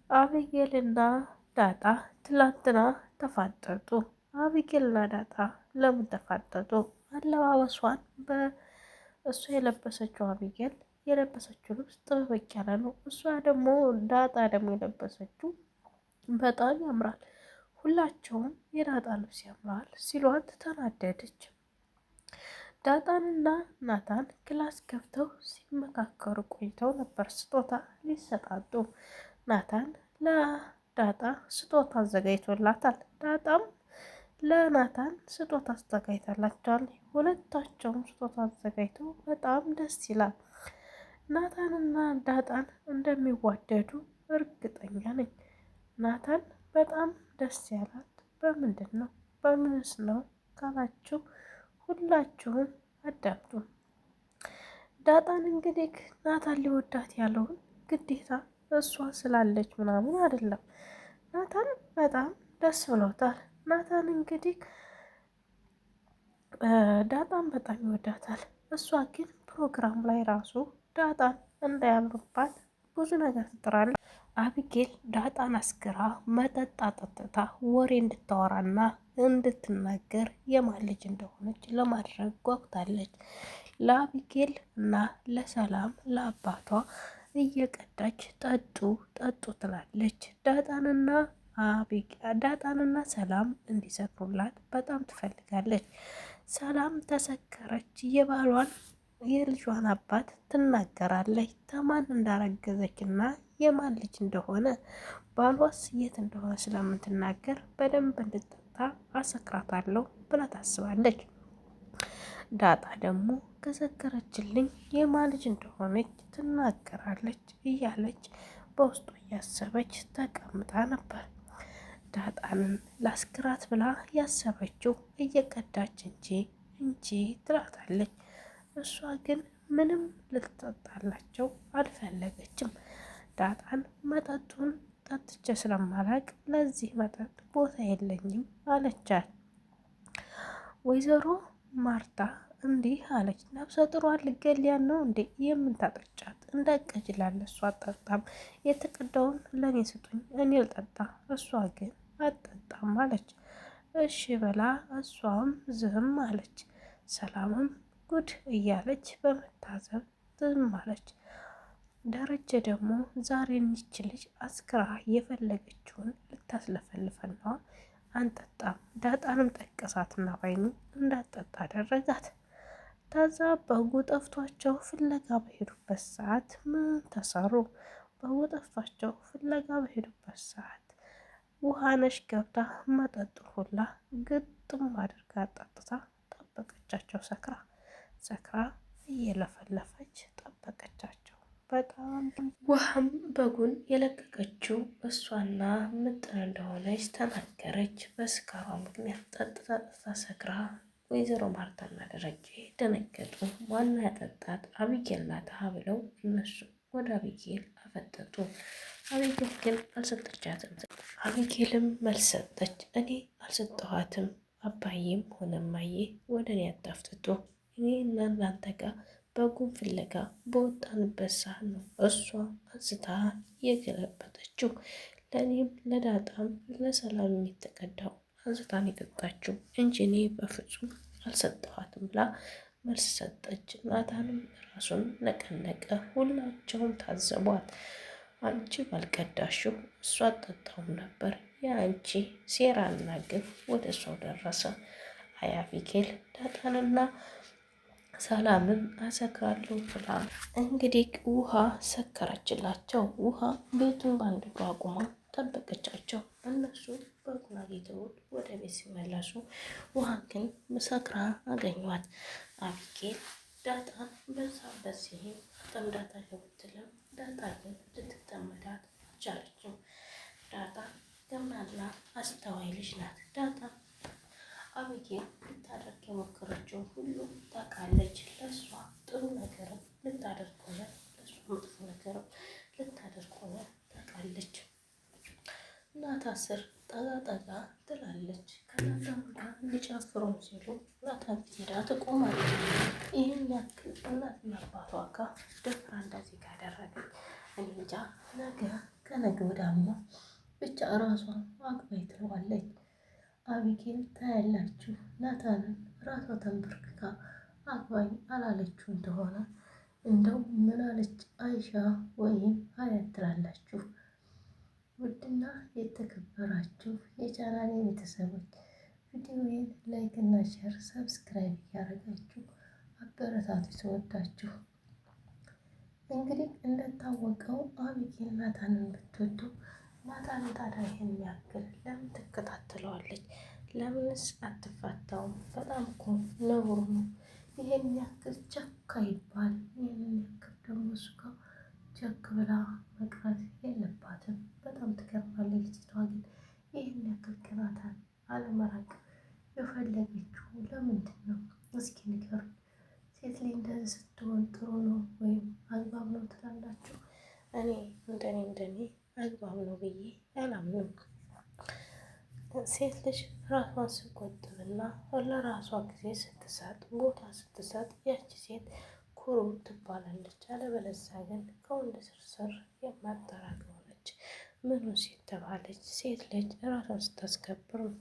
አቤጌልና ዳጣ ትላንትና ተፋጠጡ። አቤጌልና ዳጣ ለምን ተፋጠጡ? አለባበሷን በእሷ የለበሰችው አቤጌል የለበሰችው ልብስ ጥብቅ ያለ ነው። እሷ ደግሞ ዳጣ ደግሞ የለበሰችው በጣም ያምራል። ሁላቸውም የዳጣ ልብስ ያምራል ሲሏት ተናደደች። ዳጣንና ናታን ክላስ ገብተው ሲመካከሩ ቆይተው ነበር ስጦታ ሊሰጣጡ። ናታን ለዳጣ ስጦታ አዘጋጅቶላታል። ዳጣም ለናታን ስጦታ አዘጋጅታላቸዋል። ሁለታቸውም ስጦታ አዘጋጅተው በጣም ደስ ይላል። ናታንና ዳጣን እንደሚዋደዱ እርግጠኛ ነኝ። ናታን በጣም ደስ ያላት በምንድን ነው በምንስ ነው ካላችሁ ሁላችሁም አዳምጡ። ዳጣን እንግዲህ ናታን ሊወዳት ያለውን ግዴታ እሷ ስላለች ምናምን አይደለም። ናታን በጣም ደስ ብሎታል። ናታን እንግዲህ ዳጣን በጣም ይወዳታል። እሷ ግን ፕሮግራም ላይ ራሱ ዳጣን እንዳያምርባት ብዙ ነገር ትጥራለች። አቢጌል ዳጣን አስክራ መጠጥ አጠጥታ ወሬ እንድታወራና እንድትናገር የማን ልጅ እንደሆነች ለማድረግ ጓጉታለች። ለአቢጌል እና ለሰላም ለአባቷ እየቀዳች ጠጡ ጠጡ ትላለች። ዳጣንና ሰላም እንዲሰክሩላት በጣም ትፈልጋለች። ሰላም ተሰከረች የባሏን የልጇን አባት ትናገራለች። ተማን እንዳረገዘች እና የማን ልጅ እንደሆነ ባሏስ የት እንደሆነ ስለምትናገር በደንብ እንድጠጣ አሰክራታለሁ ብላ ታስባለች። ዳጣ ደግሞ ከሰከረችልኝ የማን ልጅ እንደሆነች ትናገራለች እያለች በውስጡ እያሰበች ተቀምጣ ነበር። ዳጣንን ላስክራት ብላ ያሰበችው እየቀዳች እንጂ ትላታለች። እሷ ግን ምንም ልትጠጣላቸው አልፈለገችም። ዳጣን መጠጡን ጠጥቼ ስለማላቅ ለዚህ መጠጥ ቦታ የለኝም አለቻት። ወይዘሮ ማርታ እንዲህ አለች፣ ነፍሰ ጥሯን ልገሊያን ነው እንዴ የምንታጠጫት? እንዳቀጅላለ እሷ አጠጣም፣ የተቀዳውን ለእኔ ስጡኝ እኔ ልጠጣ፣ እሷ ግን አጠጣም አለች። እሺ ብላ እሷም ዝም አለች። ሰላምም ጉድ እያለች በመታዘብ ዝም አለች። ደረጀ ደግሞ ዛሬ ይች ልጅ አስክራ የፈለገችውን ልታስለፈልፈን ነዋ፣ አንጠጣም። ዳጣንም ጠቀሳትና ባይኑ እንዳጠጣ አደረጋት። ታዛ በጉ ጠፍቷቸው ፍለጋ በሄዱበት ሰዓት ምን ተሰሩ? በጉ ጠፍቷቸው ፍለጋ በሄዱበት ሰዓት ውሃነሽ ገብታ መጠጡ ሁላ ግጥም አድርጋ ጠጥታ ጠበቀቻቸው። ሰክራ እየለፈለፈች ጠበቀቻቸው። በጣም ውሃም በጉን የለቀቀችው እሷና ምጥን እንደሆነች ተናገረች። በስካሯ ምክንያት ጠጥታ ሰክራ ወይዘሮ ማርታና ደረጀ ደነገጡ። ዋና ያጠጣት አቢጌል ናት ብለው እነሱ ወደ አቢጌል አፈጠጡ። አቢጌል ግን አልሰጠቻትም። አቢጌልም መልስ ሰጠች። እኔ አልሰጠኋትም፣ አባዬም ሆነ እማዬ ወደ እኔ አታፍጥጡ። እኔ እና እናንተ ጋር በጉን ፍለጋ በወጣንበት ሰዓት ነው እሷ አንስታ የገለበጠችው። ለእኔም ለዳጣም ለሰላም የተቀዳው አንስታን የጠጣችው እንጂ እኔ በፍጹም አልሰጠኋትም ብላ መልስ ሰጠች። ናታንም ራሱን ነቀነቀ። ሁላቸውም ታዘቧት። አንቺ ባልቀዳሽው እሷ አጠጣውም ነበር። የአንቺ ሴራና ግፍ ወደ ሰው ደረሰ። አይ አቢጌል ዳጣንና ሰላምን አሰክራለሁ ብላ እንግዲህ ውሃ ሰከረችላቸው። ውሃ ቤቱን በአንድ እግሯ አቁማ ጠበቀቻቸው። እነሱ በጉን አግኝተው ወደ ቤት ሲመለሱ ውሃ ግን ሰክራ አገኟት። አቢጌል ዳጣን በዛ በዚህ አጠምዳታ ብትልም ዳጣ ግን ልትጠመዳት አልቻለችም። ዳጣ ገምናና አስተዋይ ልጅ ናት። ዳጣ አቢጌል ልታደርግ የሞከረችው ሁሉ ታውቃለች። ለእሷ ጥሩ ነገርም ልታደርግ ሆነ ለእሷ መጥፎ ነገርም ልታደርግ ሆነ ታውቃለች። እናታ ስር ጠጋ ትላለች። ከናታን ጋር ሊጨፍሩም ሲሉ ናታን ሄዳ ትቆማለች። ይህን ያክል እናትና አባቷ ጋር ደፍራ እንደዚህ ካደረገች እኔ እንጃ ነገ ከነገ ወዲያማ ብቻ እራሷ አግባኝ ትለዋለች። አቢጌል ታያላችሁ ናታንን ራሷ ተንበርክካ አግባኝ አላለችው እንደሆነ እንደው ምን አለች አይሻ ወይም ሀያት ትላላችሁ። ውድና የተከበራችሁ የቻናሌ ቤተሰቦች ቪዲዮዬን ላይክ እና ሼር ሰብስክራይብ እያደረጋችሁ አበረታቱ ተወዳችሁ። እንግዲህ እንደታወቀው አቢጌል ናታንን ብትወዱ ናታን ታዲያ ይህን ያክል ለምን ትከታተለዋለች? ለምንስ አትፋታውም? በጣም እኮ ነውር ነው። ይሄን ያክል ቸካ ይባል። ይህንን ያክል ደግሞ እሱ ጋር ቸክ ብላ መቅረት የለባትም። በጣም ትገርማለች ልጅቷ። ግን ይህን ያክል ከናታን አለመራቅ የፈለገችው ለምንድን ነው? እስኪ ንገሩኝ። ሴት ልጅ እንደዚህ ስትሆን ጥሩ ነው ወይም አግባብ ነው ትላላችሁ? እኔ እንደኔ አግባብ ነው ብዬ አላምንም። ሴት ልጅ ራሷን ስትቆጥብና ለራሷ ጊዜ ስትሰጥ ቦታ ስትሰጥ ያቺ ሴት ኩሩ ትባላለች። አለበለዚያ ግን ከወንድ ስርስር የማጠራቅ ሆነች። ምኑ ሴት ተባለች? ሴት ልጅ ራሷን ስታስከብር ነው።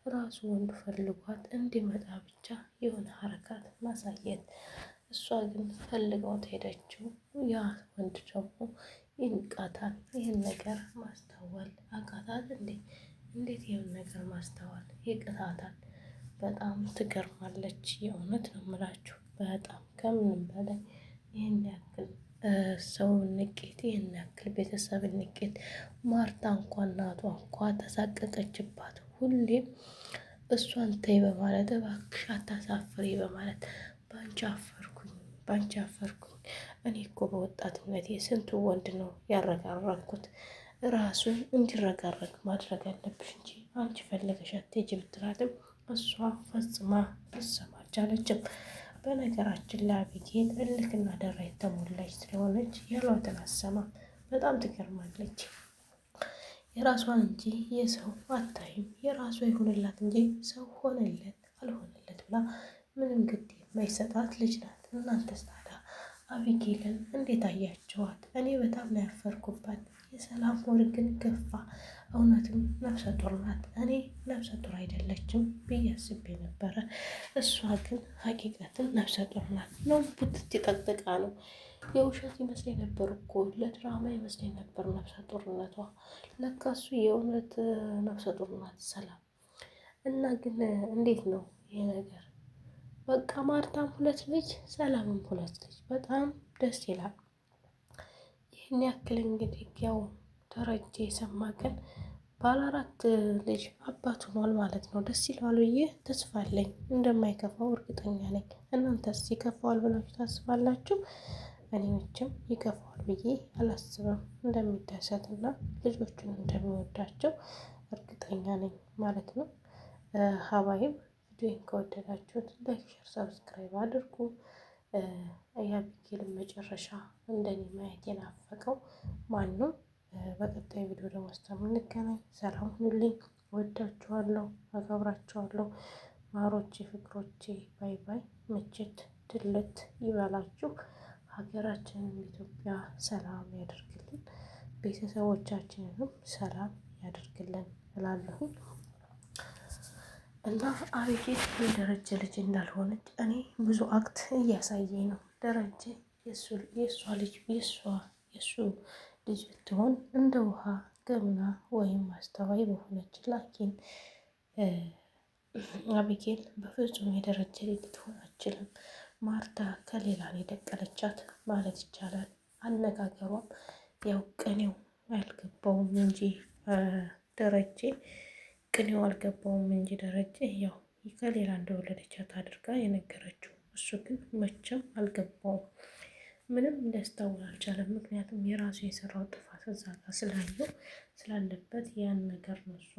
ራሱ ወንዱ ፈልጓት እንዲመጣ ብቻ የሆነ ሀረካት ማሳየት። እሷ ግን ፈልገው ሄደችው። ያ ወንድ ደግሞ ይንቃታል። ይህን ነገር ማስተዋል አቃታት እንዴ? እንዴት ይህን ነገር ማስተዋል ይቅታታል? በጣም ትገርማለች። የእውነት ነው የምላችሁ። በጣም ከምንም በላይ ይህን ያክል ሰው ንቄት፣ ይህን ያክል ቤተሰብ ንቄት። ማርታ እንኳን እናቷ እንኳ ተሳቀቀችባት። ሁሌም እሷን ተይ በማለት እባክሽ አታሳፍሪ በማለት ባንቺ አፈርኩኝ። እኔ እኮ በወጣትነቴ ስንቱ ወንድ ነው ያረጋረኩት። ራሱን እንዲረጋረግ ማድረግ አለብሽ እንጂ አንቺ ፈለገሽ አትሄጂ ብትላትም እሷ ፈጽማ ልትሰማ አልቻለችም። በነገራችን ላይ አቢጌል እልክና ደራ የተሞላች ስለሆነች ያሏትን አትሰማም። በጣም ትገርማለች። የራሷን እንጂ የሰው አታይም። የራሷ ይሁንላት እንጂ ሰው ሆነለት አልሆነለት ብላ ምንም ግድ የማይሰጣት ልጅ ናት። እናንተስ ታዲያ አቢጌልን እንዴት አያቸዋት? እኔ በጣም ነው ያፈርኩባት። የሰላም ወር ግን ገፋ። እውነትም ነፍሰ ጡር ናት። እኔ ነፍሰ ጡር አይደለችም ብዬ አስቤ ነበረ። እሷ ግን ሀቂቀትን ነፍሰ ጡር ናት። ነው ቡትት ጠቅጥቃ ነው። የውሸት ይመስለኝ ነበር እኮ ለድራማ ይመስለኝ ነበር ነፍሰ ጡርነቷ። ለካ እሱ የእውነት ነፍሰ ጡር ናት ሰላም። እና ግን እንዴት ነው ይሄ ነገር? በቃ ማርታም ሁለት ልጅ ሰላምም ሁለት ልጅ፣ በጣም ደስ ይላል። ይህን ያክል እንግዲህ ያው ደረጀ የሰማ ቀን ባለ 4 ልጅ አባት ሆኗል ማለት ነው። ደስ ይለዋል ብዬ ተስፋ አለኝ። እንደማይከፋው እርግጠኛ ነኝ። እናንተስ ይከፋዋል ብላችሁ ታስባላችሁ? እኔ መቼም ይከፋዋል ብዬ አላስብም። እንደሚደሰትና ልጆቹን እንደሚወዳቸው እርግጠኛ ነኝ ማለት ነው። ሀባይም ቪዲዮን ከወደዳችሁት ላይክ፣ ሼር፣ ሰብስክራይብ አድርጉ። የአቢጌልን መጨረሻ እንደኔ ማየት የናፈቀው ማንም። በቀጣይ ቪዲዮ ደግሞ እስከምንገናኝ ሰላም ሁኑልኝ። ወዳችኋለሁ፣ አከብራችኋለሁ። ማሮቼ፣ ፍቅሮቼ፣ ባይ ባይ። ምችት ድልት ይበላችሁ። ሀገራችንን ኢትዮጵያ ሰላም ያደርግልን፣ ቤተሰቦቻችንንም ሰላም ያደርግልን እላለሁ። እና አቢጌል የደረጀ ልጅ እንዳልሆነች እኔ ብዙ አክት እያሳየኝ ነው። ደረጀ የእሷ ልጅ የእሱ ልጅ ብትሆን እንደ ውሃ ገምና ወይም አስተዋይ በሆነች። ላኪን አቢጌል በፍጹም የደረጀ ልጅ ልትሆን አችልም። ማርታ ከሌላ ነው የደቀለቻት ማለት ይቻላል። አነጋገሯም ያው ቅኔው አልገባውም እንጂ ደረጀ ቅኔው አልገባውም እንጂ ደረጀ ያው ከሌላ እንደወለደቻት አድርጋ የነገረችው። እሱ ግን መቼም አልገባውም፣ ምንም ሊያስታውል አልቻለም። ምክንያቱም የራሱ የሰራው ጥፋት እዛ ጋር ስላየው ስላለበት ያን ነገር ነው እሱ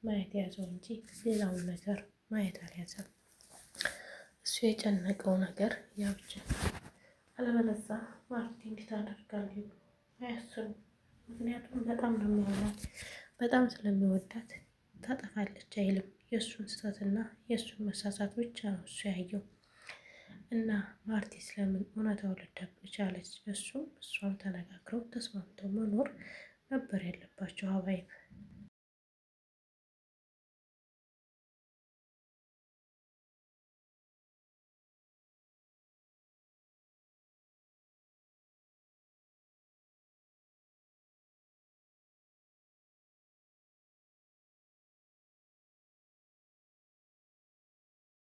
ማየት የያዘው እንጂ ሌላውን ነገር ማየት አልያዘም። እሱ የጨነቀው ነገር ያ ብቻ። አለበለዛ ማርቲ እንዴት አደርጋለሁ አያስብም። ምክንያቱም በጣም ነው የሚሆናት፣ በጣም ስለሚወዳት ታጠፋለች አይልም። የእሱን ስህተትና የእሱን መሳሳት ብቻ ነው እሱ ያየው። እና ማርቲ ስለምን እውነታው ልትደብቅ ቻለች? እሱም እሷም ተነጋግረው ተስማምተው መኖር ነበር ያለባቸው ሀባይብ